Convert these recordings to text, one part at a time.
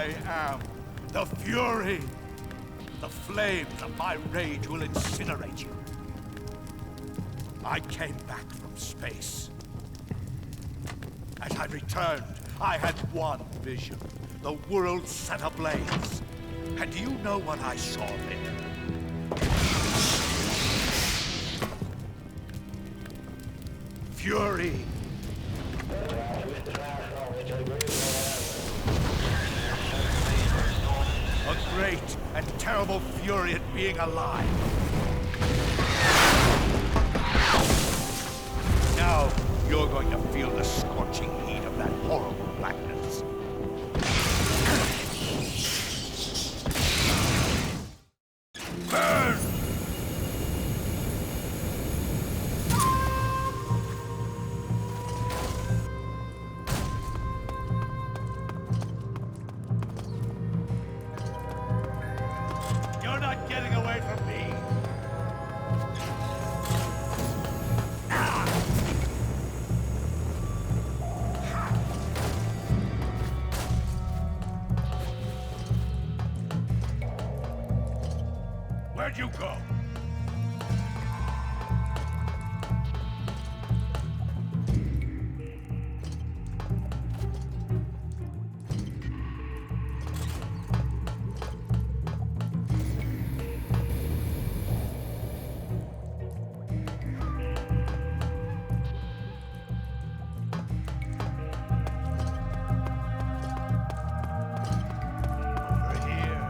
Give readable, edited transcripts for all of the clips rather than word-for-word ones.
I am the Fury. The flames of my rage will incinerate you. I came back from space. As I returned, I had one vision. The world set ablaze. And do you know what I saw there? Fury. A great and terrible fury at being alive. Now, you're going to feel the scorching heat of that horrible blackness. Burn! You're not getting away from me! Where'd you go? Over here.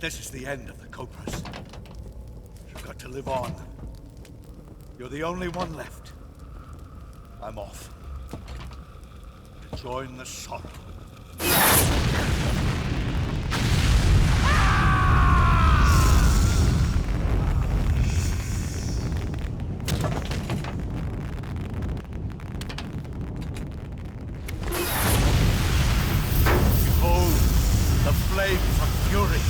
This is the end of the Cobras. You've got to live on. You're the only one left. I'm off. To join the sorrow. Behold, the flames of fury.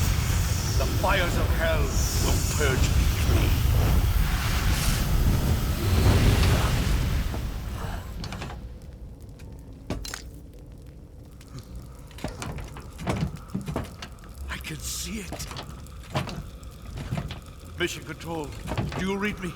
The fires of hell will purge me clean. I can see it. Mission Control, do you read me?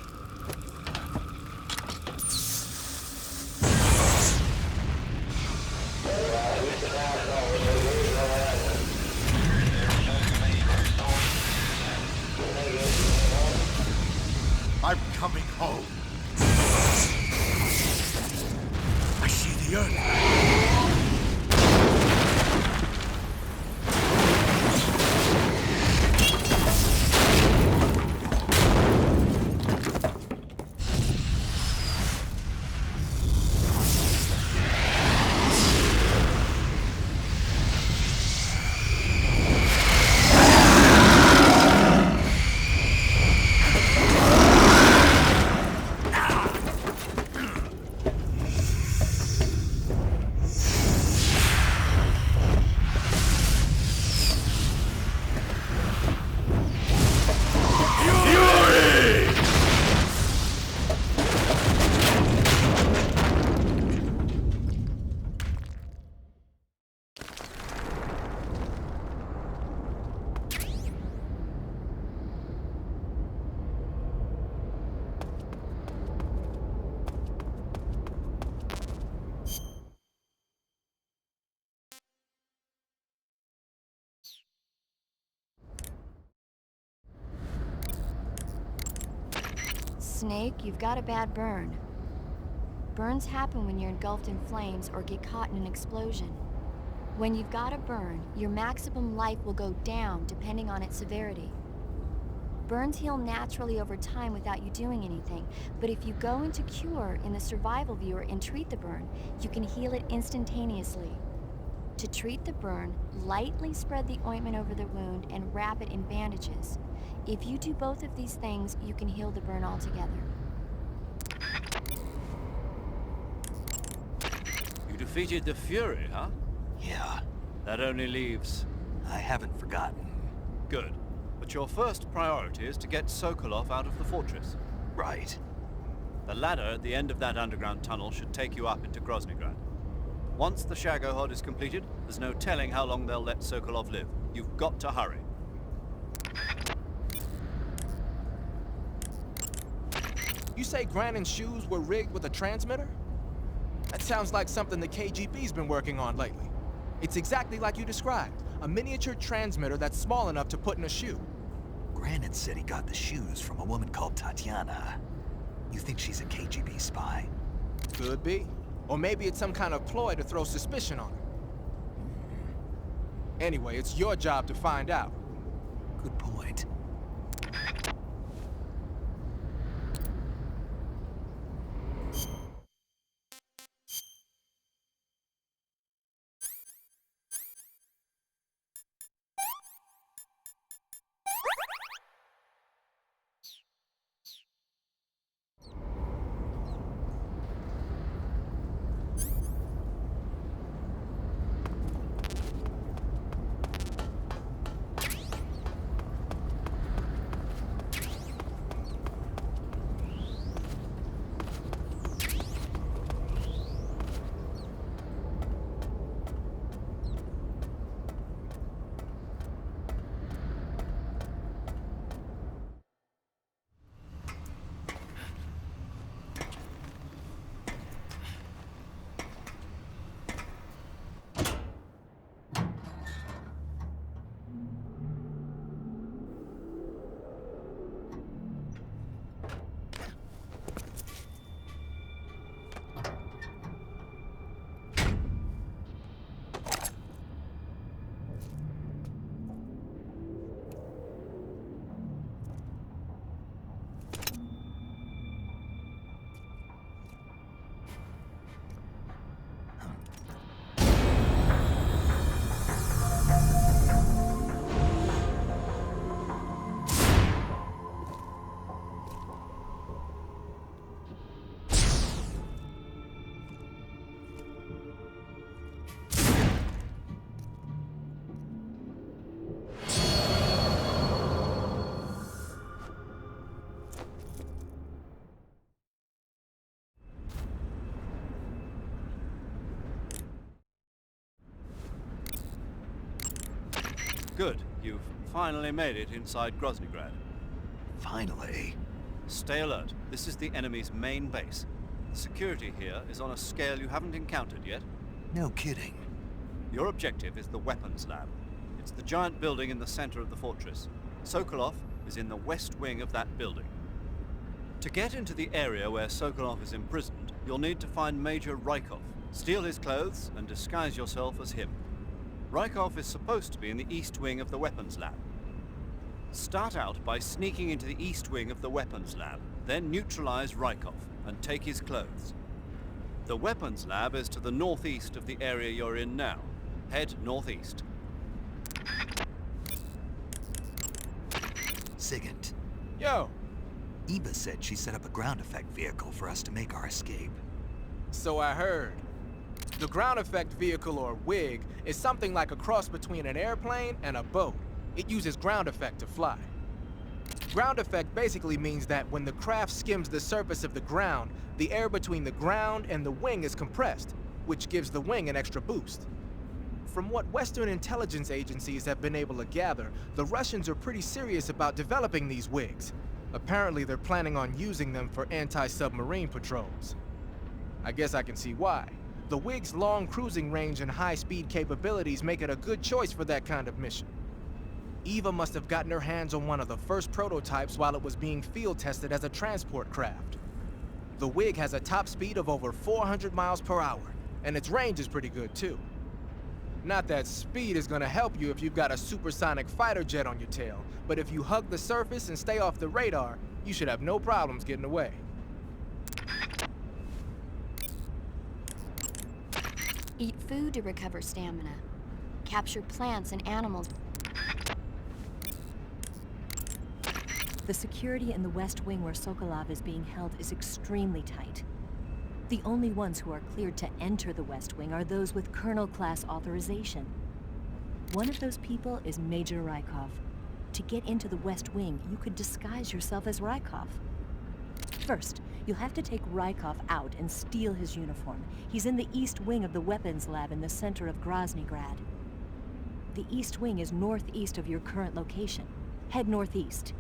I'm coming home. I see the earth. Snake, you've got a bad burn. Burns happen when you're engulfed in flames or get caught in an explosion. When you've got a burn, your maximum life will go down depending on its severity. Burns heal naturally over time without you doing anything, but if you go into cure in the survival viewer and treat the burn, you can heal it instantaneously. To treat the burn, lightly spread the ointment over the wound and wrap it in bandages. If you do both of these things, you can heal the burn altogether. You defeated the Fury, huh? Yeah, That only leaves... I haven't forgotten. Good. But your first priority is to get Sokolov out of the fortress. Right. The ladder at the end of that underground tunnel should take you up into Grozny Grad. Once the Shagohod is completed, there's no telling how long they'll let Sokolov live. You've got to hurry. You say Grannon's shoes were rigged with a transmitter? That sounds like something the KGB's been working on lately. It's exactly like you described, a miniature transmitter that's small enough to put in a shoe. Grannon said he got the shoes from a woman called Tatiana. You think she's a KGB spy? Could be. Or maybe it's some kind of ploy to throw suspicion on her. Anyway, it's your job to find out. Good point. Good. You've finally made it inside Grozny Grad. Finally. Stay alert. This is the enemy's main base. The security here is on a scale you haven't encountered yet. No kidding. Your objective is the weapons lab. It's the giant building in the center of the fortress. Sokolov is in the west wing of that building. To get into the area where Sokolov is imprisoned, you'll need to find Major Rykov, steal his clothes, and disguise yourself as him. Rykov is supposed to be in the east wing of the weapons lab. Start out by sneaking into the east wing of the weapons lab, then neutralize Rykov and take his clothes. The weapons lab is to the northeast of the area you're in now. Head northeast. Sigint. Yo, Eva said she set up a ground effect vehicle for us to make our escape. so I heard. The ground effect vehicle, or WIG, is something like a cross between an airplane and a boat. It uses ground effect to fly. Ground effect basically means that when the craft skims the surface of the ground, the air between the ground and the wing is compressed, which gives the wing an extra boost. From what Western intelligence agencies have been able to gather, the Russians are pretty serious about developing these WIGs. Apparently, they're planning on using them for anti-submarine patrols. I guess I can see why. The WIG's long cruising range and high-speed capabilities make it a good choice for that kind of mission. Eva must have gotten her hands on one of the first prototypes while it was being field tested as a transport craft. The WIG has a top speed of over 400 miles per hour, and its range is pretty good too. Not that speed is gonna help you if you've got a supersonic fighter jet on your tail, but if you hug the surface and stay off the radar, you should have no problems getting away. Eat food to recover stamina. Capture plants and animals. The security in the West Wing where Sokolov is being held is extremely tight. The only ones who are cleared to enter the West Wing are those with Colonel-class authorization. One of those people is Major Rykov. To get into the West Wing, you could disguise yourself as Rykov. First, you'll have to take Rykov out and steal his uniform. He's in the East Wing of the weapons lab in the center of Grozny Grad. The East Wing is northeast of your current location. Head northeast.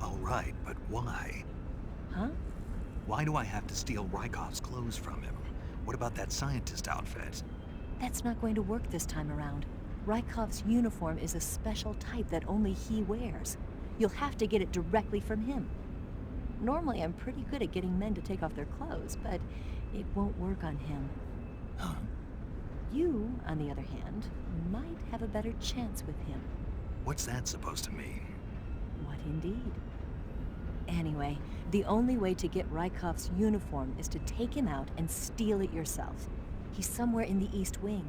All right, but why? Huh? Why do I have to steal Rykov's clothes from him? What about that scientist outfit? That's not going to work this time around. Rykov's uniform is a special type that only he wears. You'll have to get it directly from him. Normally, I'm pretty good at getting men to take off their clothes, but it won't work on him. Huh? You, on the other hand, might have a better chance with him. What's that supposed to mean? What indeed? Anyway, the only way to get Rykov's uniform is to take him out and steal it yourself. He's somewhere in the East Wing.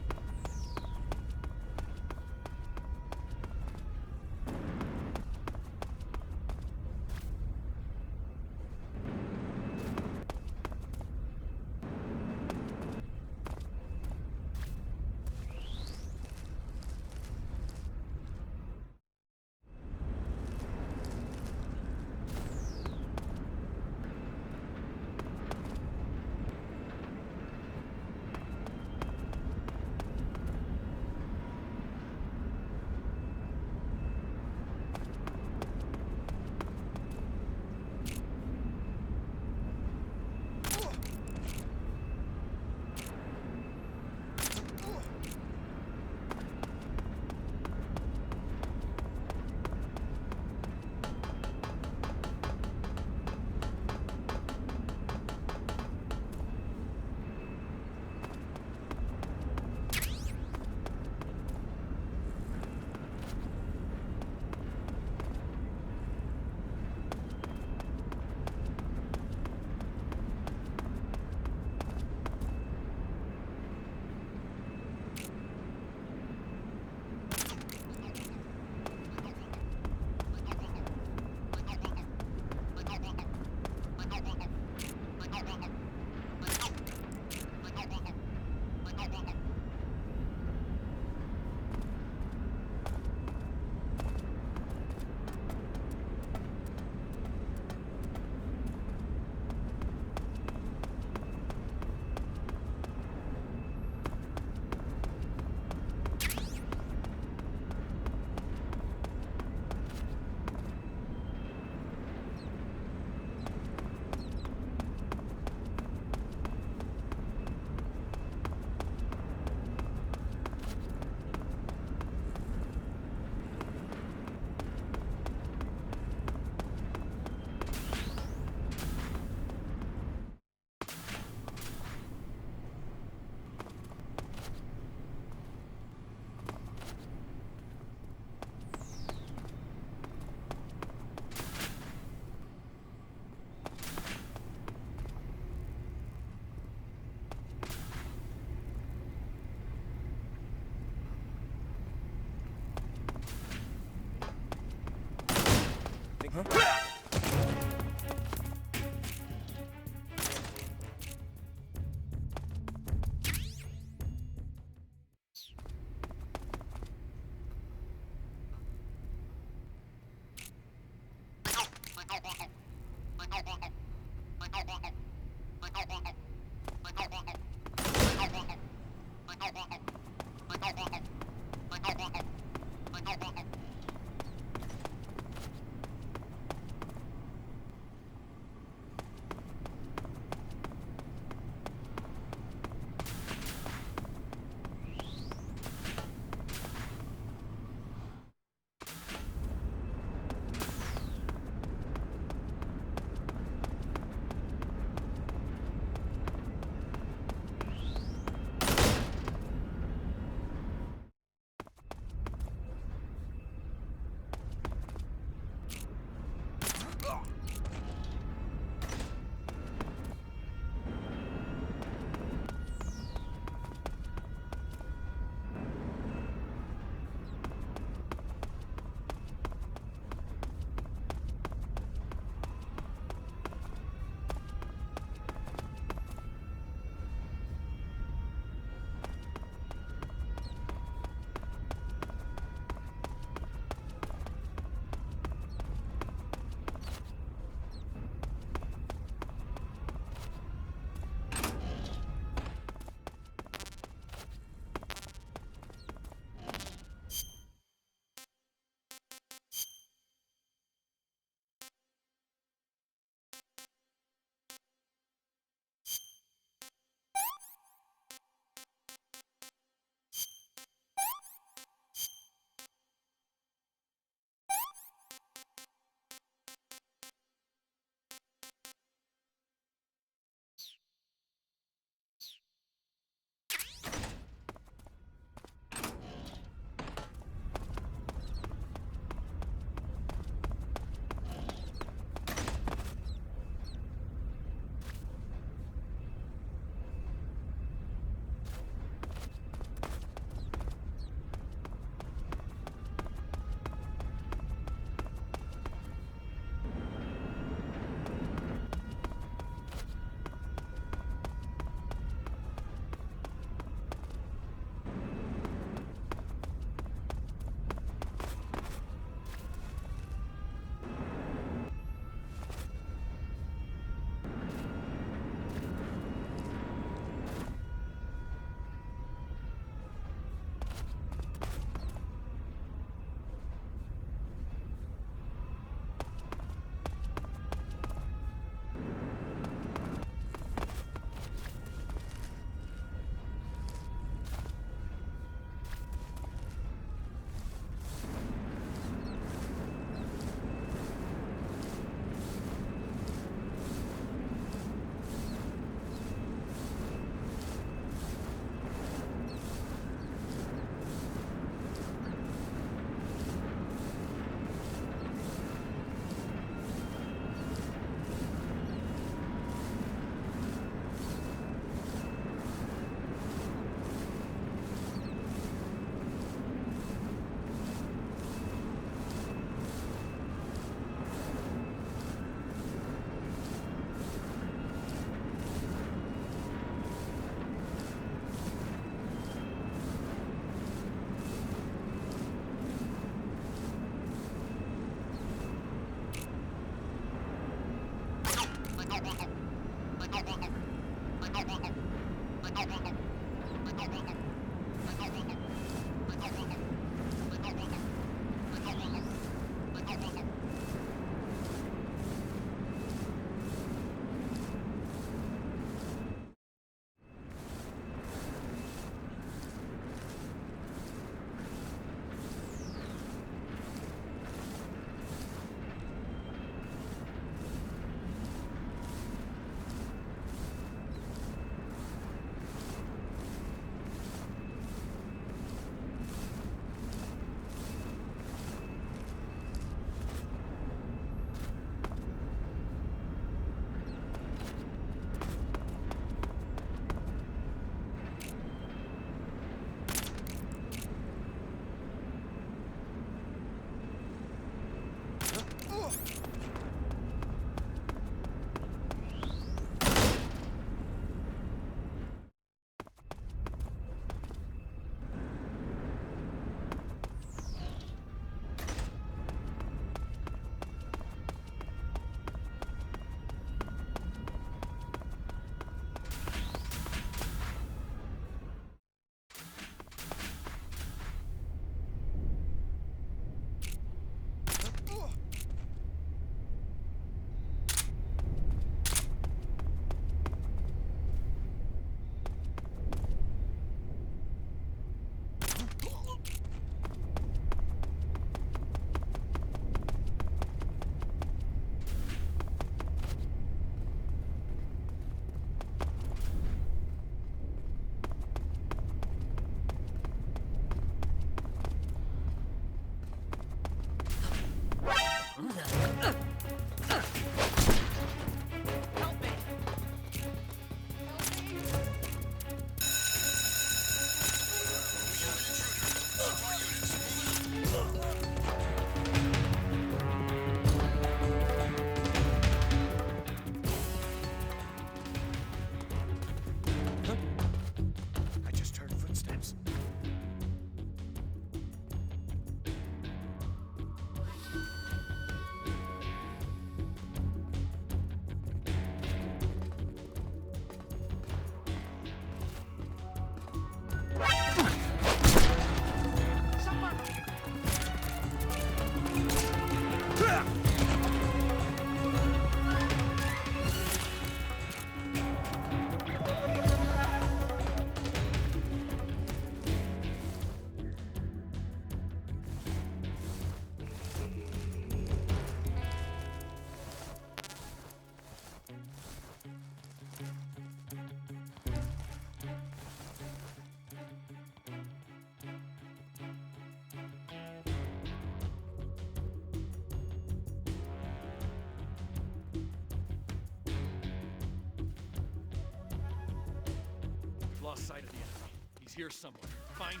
lost sight of the enemy. He's here somewhere. Find him.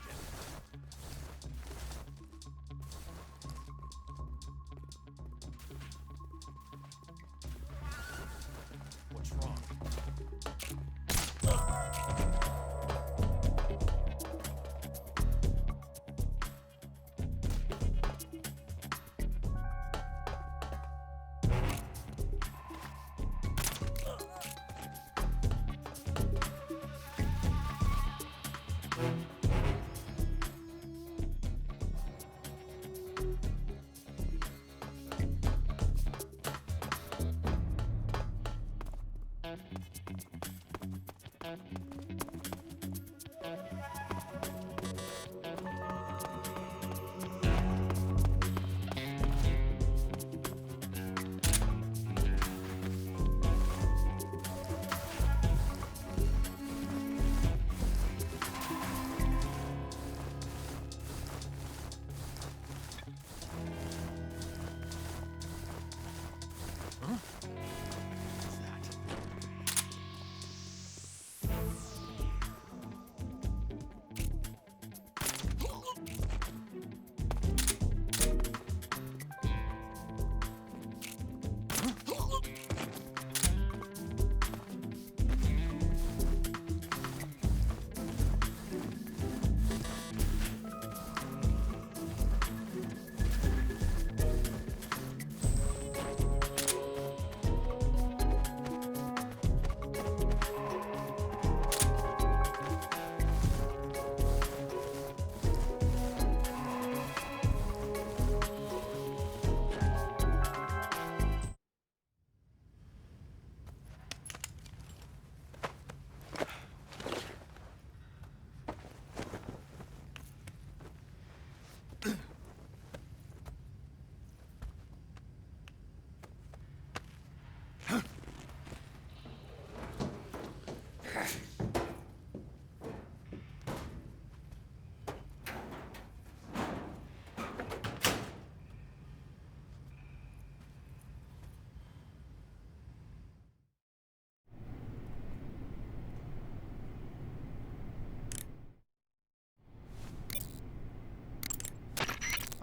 What's wrong?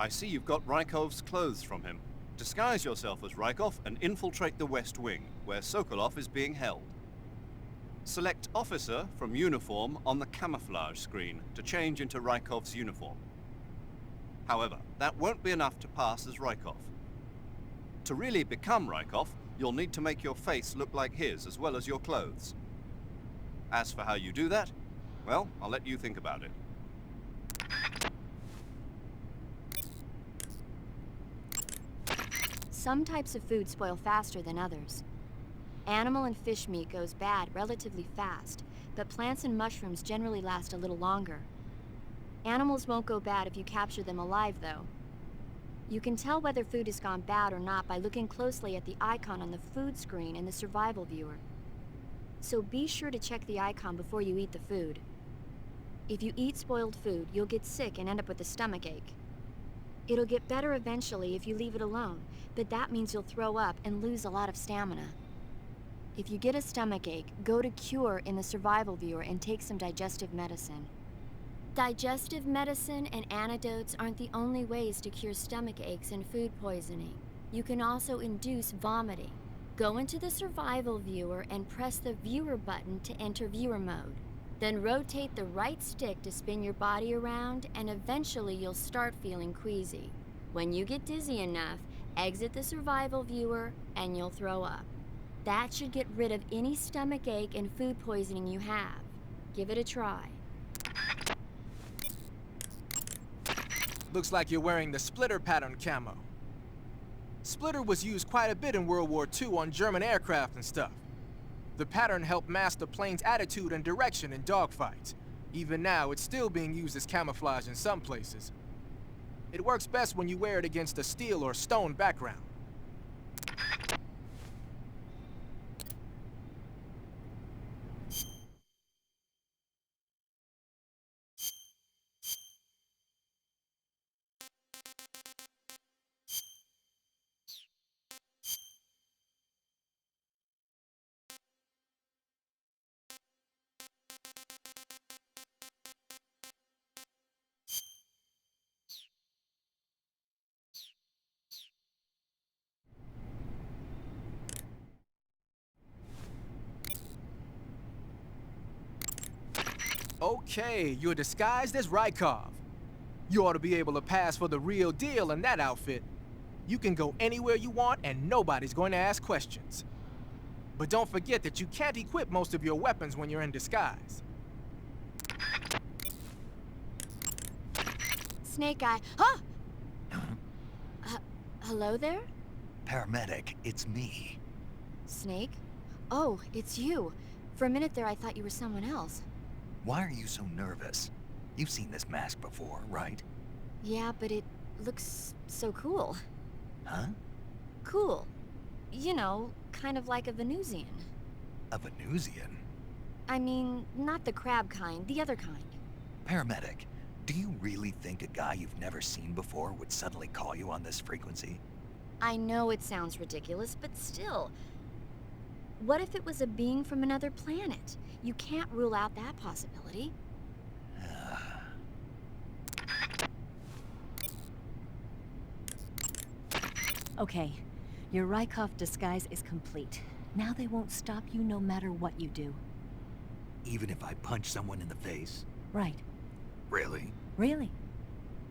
I see you've got Rykov's clothes from him. Disguise yourself as Rykov and infiltrate the West Wing, where Sokolov is being held. Select Officer from Uniform on the camouflage screen to change into Rykov's uniform. However, that won't be enough to pass as Rykov. To really become Rykov, you'll need to make your face look like his as well as your clothes. As for how you do that, well, I'll let you think about it. Some types of food spoil faster than others. Animal and fish meat goes bad relatively fast, but plants and mushrooms generally last a little longer. Animals won't go bad if you capture them alive, though. You can tell whether food has gone bad or not by looking closely at the icon on the food screen in the survival viewer. So be sure to check the icon before you eat the food. If you eat spoiled food, you'll get sick and end up with a stomachache. It'll get better eventually if you leave it alone, but that means you'll throw up and lose a lot of stamina. If you get a stomachache, go to Cure in the survival viewer and take some digestive medicine. Digestive medicine and antidotes aren't the only ways to cure stomach aches and food poisoning. You can also induce vomiting. Go into the survival viewer and press the viewer button to enter viewer mode. Then rotate the right stick to spin your body around, and eventually you'll start feeling queasy. When you get dizzy enough, exit the survival viewer and you'll throw up. That should get rid of any stomach ache and food poisoning you have. Give it a try. Looks like you're wearing the splitter pattern camo. Splitter was used quite a bit in World War II on German aircraft and stuff. The pattern helped mask the plane's attitude and direction in dogfights. Even now, it's still being used as camouflage in some places. It works best when you wear it against a steel or stone background. Okay, you're disguised as Rykov. You ought to be able to pass for the real deal in that outfit. You can go anywhere you want and nobody's going to ask questions. But don't forget that you can't equip most of your weapons when you're in disguise. Snake Eye. Huh? Hello there? Paramedic, it's me. Snake? Oh, it's you. For a minute there, I thought you were someone else. Why are you so nervous? You've seen this mask before, right? Yeah, but it looks so cool. Huh? Cool. You know, kind of like a Venusian. A Venusian? I mean, not the crab kind, the other kind. Paramedic, do you really think a guy you've never seen before would suddenly call you on this frequency? I know it sounds ridiculous, but still. What if it was a being from another planet? You can't rule out that possibility. Okay, your Rykov disguise is complete. Now they won't stop you no matter what you do. Even if I punch someone in the face? Right. Really? Really.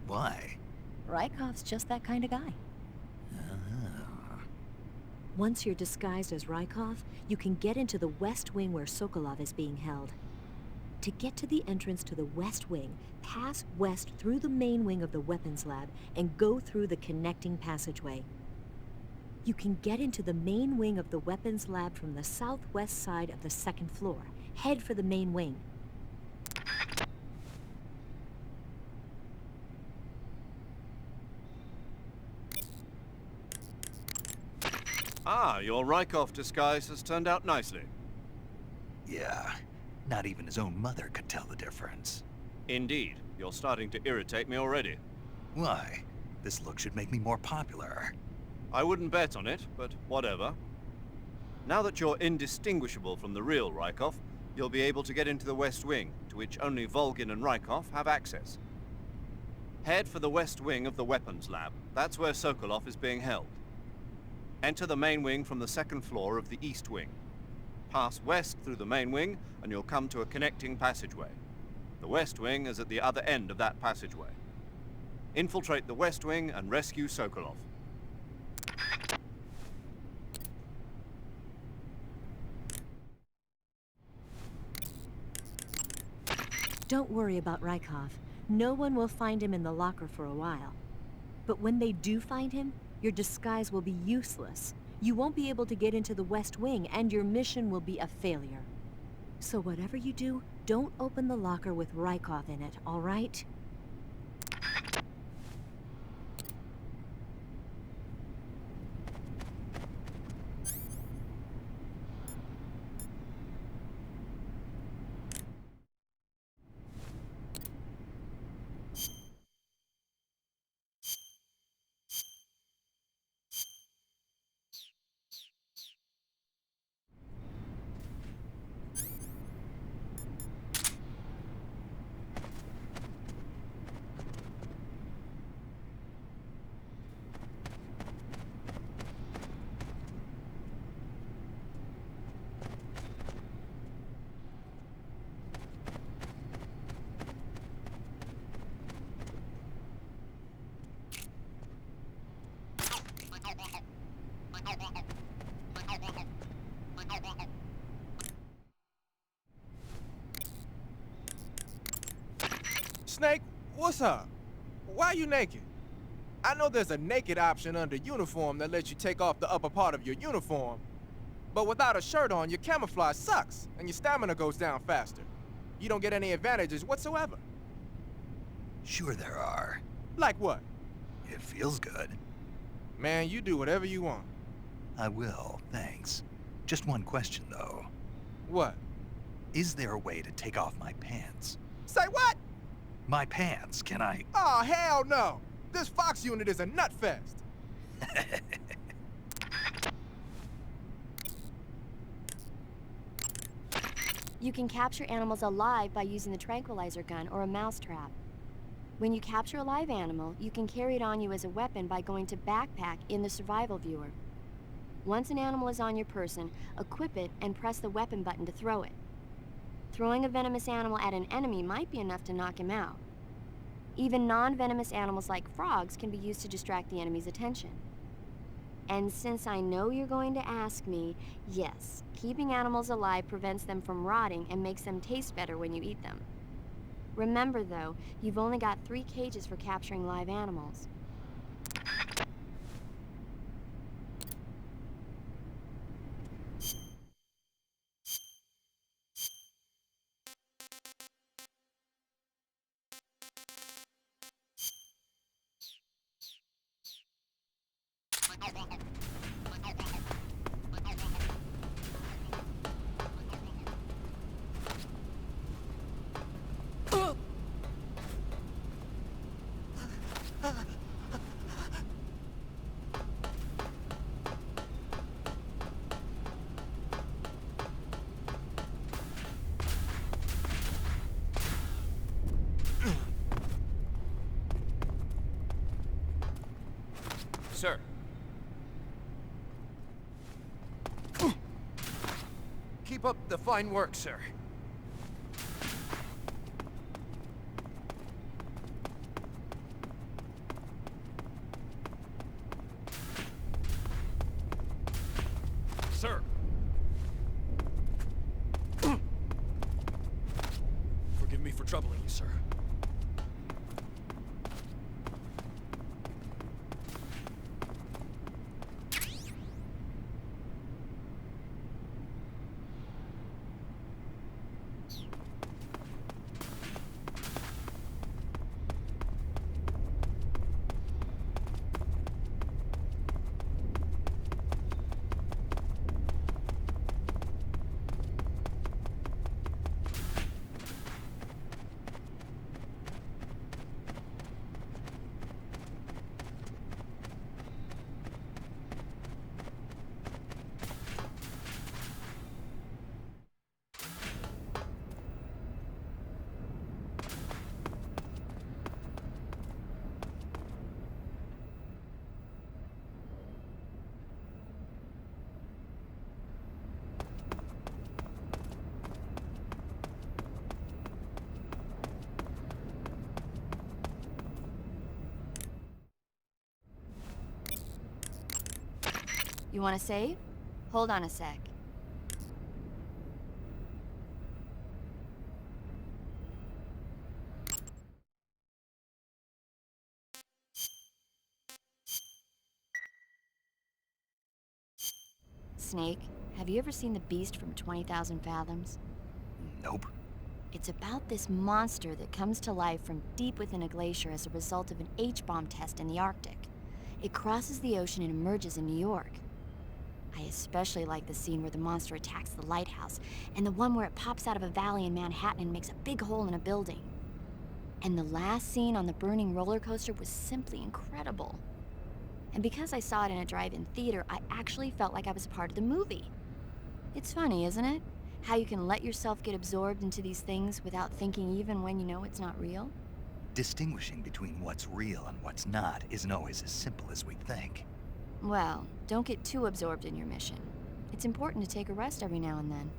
Why? Rykov's just that kind of guy. Once you're disguised as Rykov, you can get into the West Wing where Sokolov is being held. To get to the entrance to the West Wing, pass west through the main wing of the weapons lab and go through the connecting passageway. You can get into the main wing of the weapons lab from the southwest side of the second floor. Head for the main wing. Ah, your Rykov disguise has turned out nicely. Yeah, not even his own mother could tell the difference. Indeed, you're starting to irritate me already. Why? This look should make me more popular. I wouldn't bet on it, but whatever. Now that you're indistinguishable from the real Rykov, you'll be able to get into the West Wing, to which only Volgin and Rykov have access. Head for the West Wing of the weapons lab. That's where Sokolov is being held. Enter the main wing from the second floor of the East Wing. Pass west through the main wing, and you'll come to a connecting passageway. The West Wing is at the other end of that passageway. Infiltrate the West Wing and rescue Sokolov. Don't worry about Rykov. No one will find him in the locker for a while. But when they do find him, your disguise will be useless. You won't be able to get into the West Wing, and your mission will be a failure. So whatever you do, don't open the locker with Rykov in it, all right? Snake, what's up? Why are you naked? I know there's a naked option under uniform that lets you take off the upper part of your uniform. But without a shirt on, your camouflage sucks, and your stamina goes down faster. You don't get any advantages whatsoever. Sure there are. Like what? It feels good. Man, you do whatever you want. I will, thanks. Just one question, though. What? Is there a way to take off my pants? Say what? My pants, can I? Oh, hell no! This Fox unit is a nut fest! You can capture animals alive by using the tranquilizer gun or a mousetrap. When you capture a live animal, you can carry it on you as a weapon by going to Backpack in the survival viewer. Once an animal is on your person, equip it and press the weapon button to throw it. Throwing a venomous animal at an enemy might be enough to knock him out. Even non-venomous animals like frogs can be used to distract the enemy's attention. And since I know you're going to ask me, yes, keeping animals alive prevents them from rotting and makes them taste better when you eat them. Remember though, you've only got 3 cages for capturing live animals. Sir. Keep up the fine work, sir. Sir. Forgive me for troubling you, sir. You want to save? Hold on a sec. Snake, have you ever seen The Beast from 20,000 Fathoms? Nope. It's about this monster that comes to life from deep within a glacier as a result of an H-bomb test in the Arctic. It crosses the ocean and emerges in New York. I especially like the scene where the monster attacks the lighthouse, and the one where it pops out of a valley in Manhattan and makes a big hole in a building. And the last scene on the burning roller coaster was simply incredible. And because I saw it in a drive-in theater, I actually felt like I was a part of the movie. It's funny, isn't it? How you can let yourself get absorbed into these things without thinking even when you know it's not real? Distinguishing between what's real and what's not isn't always as simple as we think. Well, don't get too absorbed in your mission. It's important to take a rest every now and then.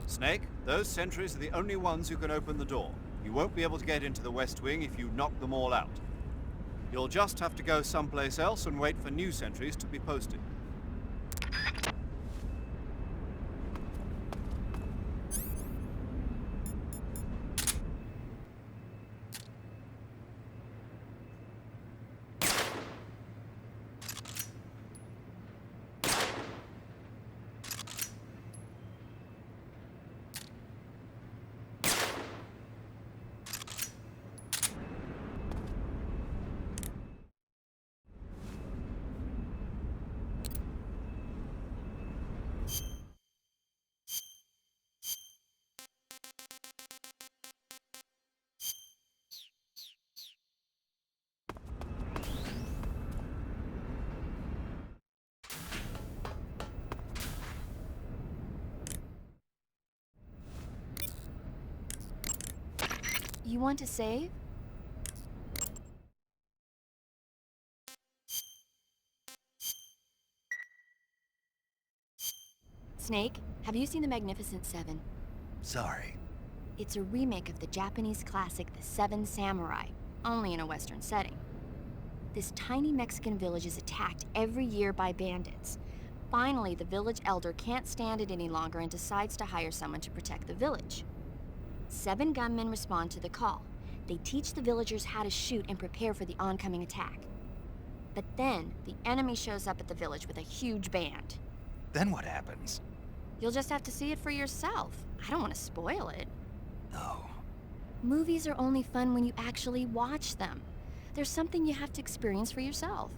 Snake, those sentries are the only ones who can open the door. You won't be able to get into the West Wing if you knock them all out. You'll just have to go someplace else and wait for new sentries to be posted. You want to save? Snake, have you seen The Magnificent Seven? Sorry. It's a remake of the Japanese classic The Seven Samurai, only in a Western setting. This tiny Mexican village is attacked every year by bandits. Finally, the village elder can't stand it any longer and decides to hire someone to protect the village. 7 gunmen respond to the call. They teach the villagers how to shoot and prepare for the oncoming attack. But then, the enemy shows up at the village with a huge band. Then what happens? You'll just have to see it for yourself. I don't want to spoil it. No. Movies are only fun when you actually watch them. There's something you have to experience for yourself.